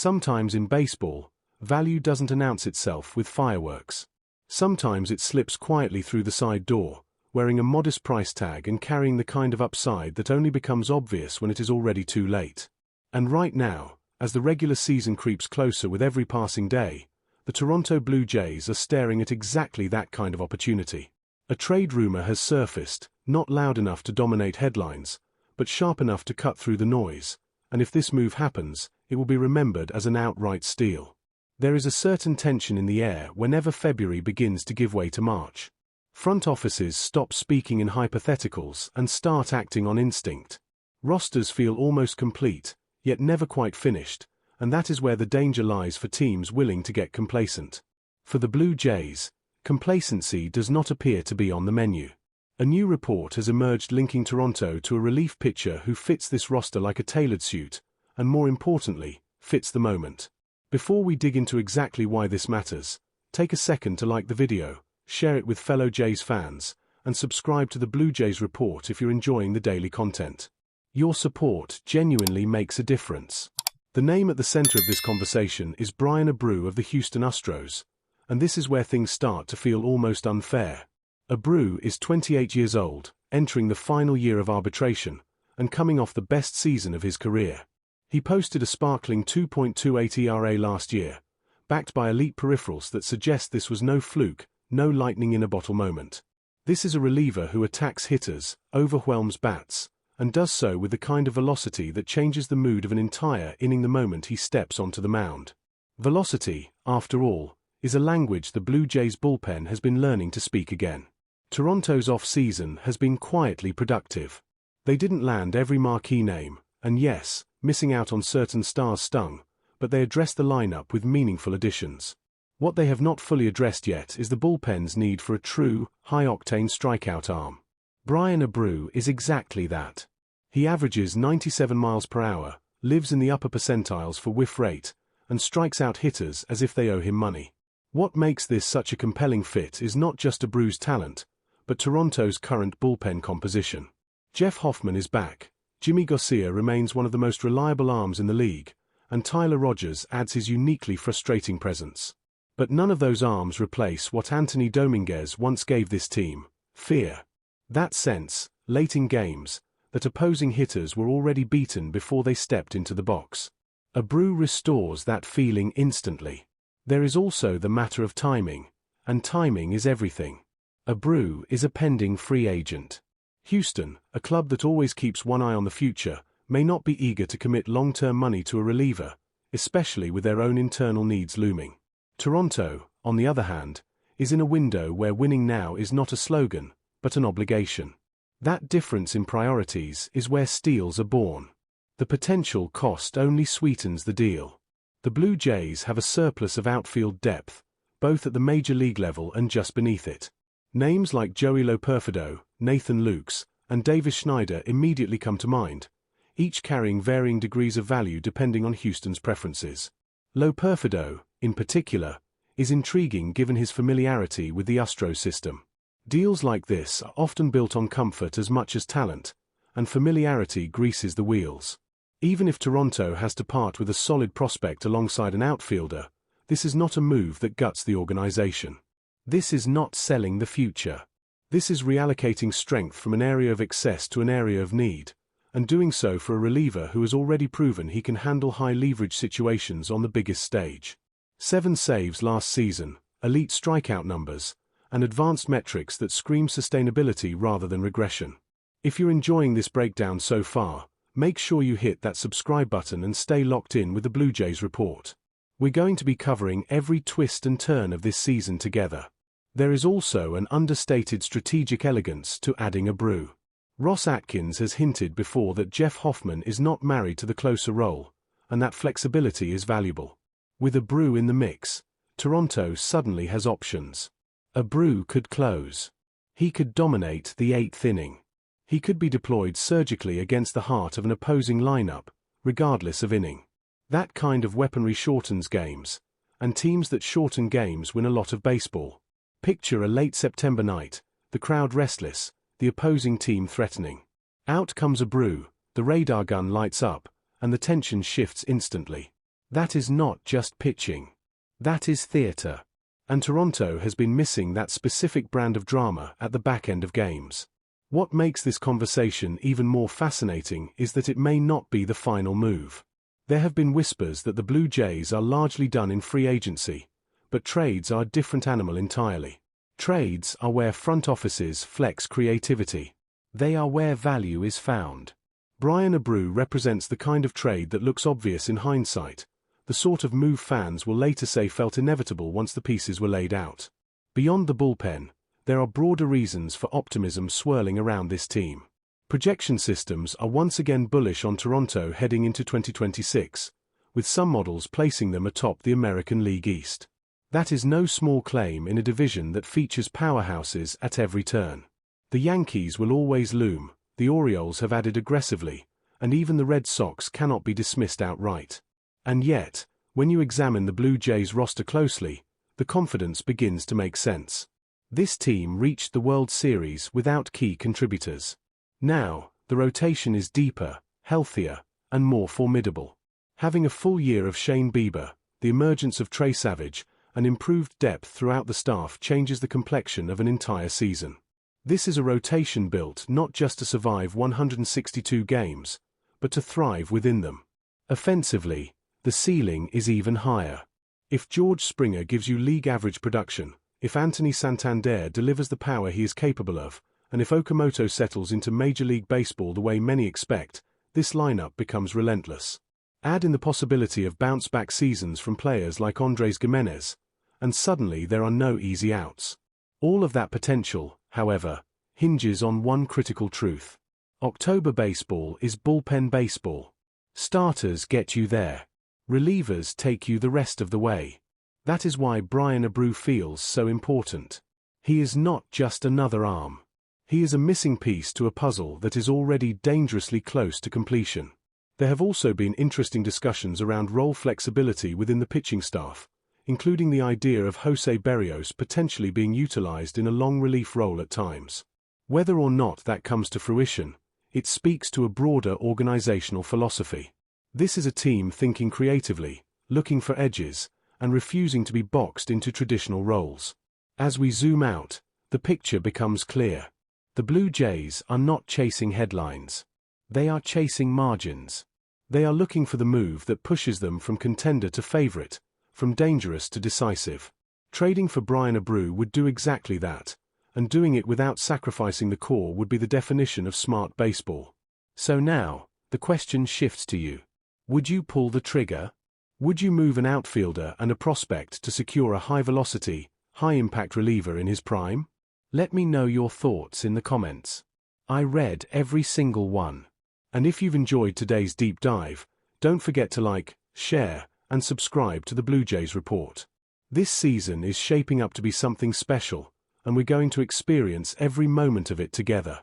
Sometimes in baseball, value doesn't announce itself with fireworks. Sometimes it slips quietly through the side door, wearing a modest price tag and carrying the kind of upside that only becomes obvious when it is already too late. And right now, as the regular season creeps closer with every passing day, the Toronto Blue Jays are staring at exactly that kind of opportunity. A trade rumor has surfaced, not loud enough to dominate headlines, but sharp enough to cut through the noise, and if this move happens, it will be remembered as an outright steal. There is a certain tension in the air whenever February begins to give way to March. Front offices stop speaking in hypotheticals and start acting on instinct. Rosters feel almost complete, yet never quite finished, and that is where the danger lies for teams willing to get complacent. For the Blue Jays, complacency does not appear to be on the menu. A new report has emerged linking Toronto to a relief pitcher who fits this roster like a tailored suit, and more importantly, fits the moment. Before we dig into exactly why this matters, take a second to like the video, share it with fellow Jays fans, and subscribe to the Blue Jays Report if you're enjoying the daily content. Your support genuinely makes a difference. The name at the center of this conversation is Brian Abru of the Houston Astros, and this is where things start to feel almost unfair. Abru is 28 years old, entering the final year of arbitration, and coming off the best season of his career. He posted a sparkling 2.28 ERA last year, backed by elite peripherals that suggest this was no fluke, no lightning-in-a-bottle moment. This is a reliever who attacks hitters, overwhelms bats, and does so with the kind of velocity that changes the mood of an entire inning the moment he steps onto the mound. Velocity, after all, is a language the Blue Jays bullpen has been learning to speak again. Toronto's off-season has been quietly productive. They didn't land every marquee name, and yes, missing out on certain stars stung, but they addressed the lineup with meaningful additions. What they have not fully addressed yet is the bullpen's need for a true, high-octane strikeout arm. Brian Abru is exactly that. He averages 97 miles per hour, lives in the upper percentiles for whiff rate, and strikes out hitters as if they owe him money. What makes this such a compelling fit is not just Abru's talent, but Toronto's current bullpen composition. Jeff Hoffman is back, Jimmy Garcia remains one of the most reliable arms in the league, and Tyler Rogers adds his uniquely frustrating presence. But none of those arms replace what Anthony Dominguez once gave this team: fear. That sense, late in games, that opposing hitters were already beaten before they stepped into the box. Abru restores that feeling instantly. There is also the matter of timing, and timing is everything. Abru is a pending free agent. Houston, a club that always keeps one eye on the future, may not be eager to commit long-term money to a reliever, especially with their own internal needs looming. Toronto, on the other hand, is in a window where winning now is not a slogan, but an obligation. That difference in priorities is where steals are born. The potential cost only sweetens the deal. The Blue Jays have a surplus of outfield depth, both at the major league level and just beneath it. Names like Joey Loperfido, Nathan Lukes, and Davis Schneider immediately come to mind, each carrying varying degrees of value depending on Houston's preferences. Loperfido, in particular, is intriguing given his familiarity with the Astros system. Deals like this are often built on comfort as much as talent, and familiarity greases the wheels. Even if Toronto has to part with a solid prospect alongside an outfielder, this is not a move that guts the organization. This is not selling the future. This is reallocating strength from an area of excess to an area of need, and doing so for a reliever who has already proven he can handle high-leverage situations on the biggest stage. 7 saves last season, elite strikeout numbers, and advanced metrics that scream sustainability rather than regression. If you're enjoying this breakdown so far, make sure you hit that subscribe button and stay locked in with the Blue Jays Report. We're going to be covering every twist and turn of this season together. There is also an understated strategic elegance to adding Abru. Ross Atkins has hinted before that Jeff Hoffman is not married to the closer role, and that flexibility is valuable. With Abru in the mix, Toronto suddenly has options. Abru could close. He could dominate the 8th inning. He could be deployed surgically against the heart of an opposing lineup, regardless of inning. That kind of weaponry shortens games, and teams that shorten games win a lot of baseball. Picture a late September night, the crowd restless, the opposing team threatening. Out comes Abru, the radar gun lights up, and the tension shifts instantly. That is not just pitching. That is theater. And Toronto has been missing that specific brand of drama at the back end of games. What makes this conversation even more fascinating is that it may not be the final move. There have been whispers that the Blue Jays are largely done in free agency, but trades are a different animal entirely. Trades are where front offices flex creativity. They are where value is found. Brian Abru represents the kind of trade that looks obvious in hindsight, the sort of move fans will later say felt inevitable once the pieces were laid out. Beyond the bullpen, there are broader reasons for optimism swirling around this team. Projection systems are once again bullish on Toronto heading into 2026, with some models placing them atop the American League East. That is no small claim in a division that features powerhouses at every turn. The Yankees will always loom, the Orioles have added aggressively, and even the Red Sox cannot be dismissed outright. And yet, when you examine the Blue Jays roster closely, the confidence begins to make sense. This team reached the World Series without key contributors. Now, the rotation is deeper, healthier, and more formidable. Having a full year of Shane Bieber, the emergence of Trey Savage, and improved depth throughout the staff changes the complexion of an entire season. This is a rotation built not just to survive 162 games, but to thrive within them. Offensively, the ceiling is even higher. If George Springer gives you league average production, if Anthony Santander delivers the power he is capable of, and if Okamoto settles into Major League Baseball the way many expect, this lineup becomes relentless. Add in the possibility of bounce-back seasons from players like Andrés Giménez, and suddenly there are no easy outs. All of that potential, however, hinges on one critical truth. October baseball is bullpen baseball. Starters get you there. Relievers take you the rest of the way. That is why Brian Abru feels so important. He is not just another arm. He is a missing piece to a puzzle that is already dangerously close to completion. There have also been interesting discussions around role flexibility within the pitching staff, including the idea of Jose Berrios potentially being utilized in a long relief role at times. Whether or not that comes to fruition, it speaks to a broader organizational philosophy. This is a team thinking creatively, looking for edges, and refusing to be boxed into traditional roles. As we zoom out, the picture becomes clear. The Blue Jays are not chasing headlines. They are chasing margins. They are looking for the move that pushes them from contender to favorite, from dangerous to decisive. Trading for Brian Abru would do exactly that, and doing it without sacrificing the core would be the definition of smart baseball. So now, the question shifts to you. Would you pull the trigger? Would you move an outfielder and a prospect to secure a high-velocity, high-impact reliever in his prime? Let me know your thoughts in the comments. I read every single one. And if you've enjoyed today's deep dive, don't forget to like, share, and subscribe to the Blue Jays Report. This season is shaping up to be something special, and we're going to experience every moment of it together.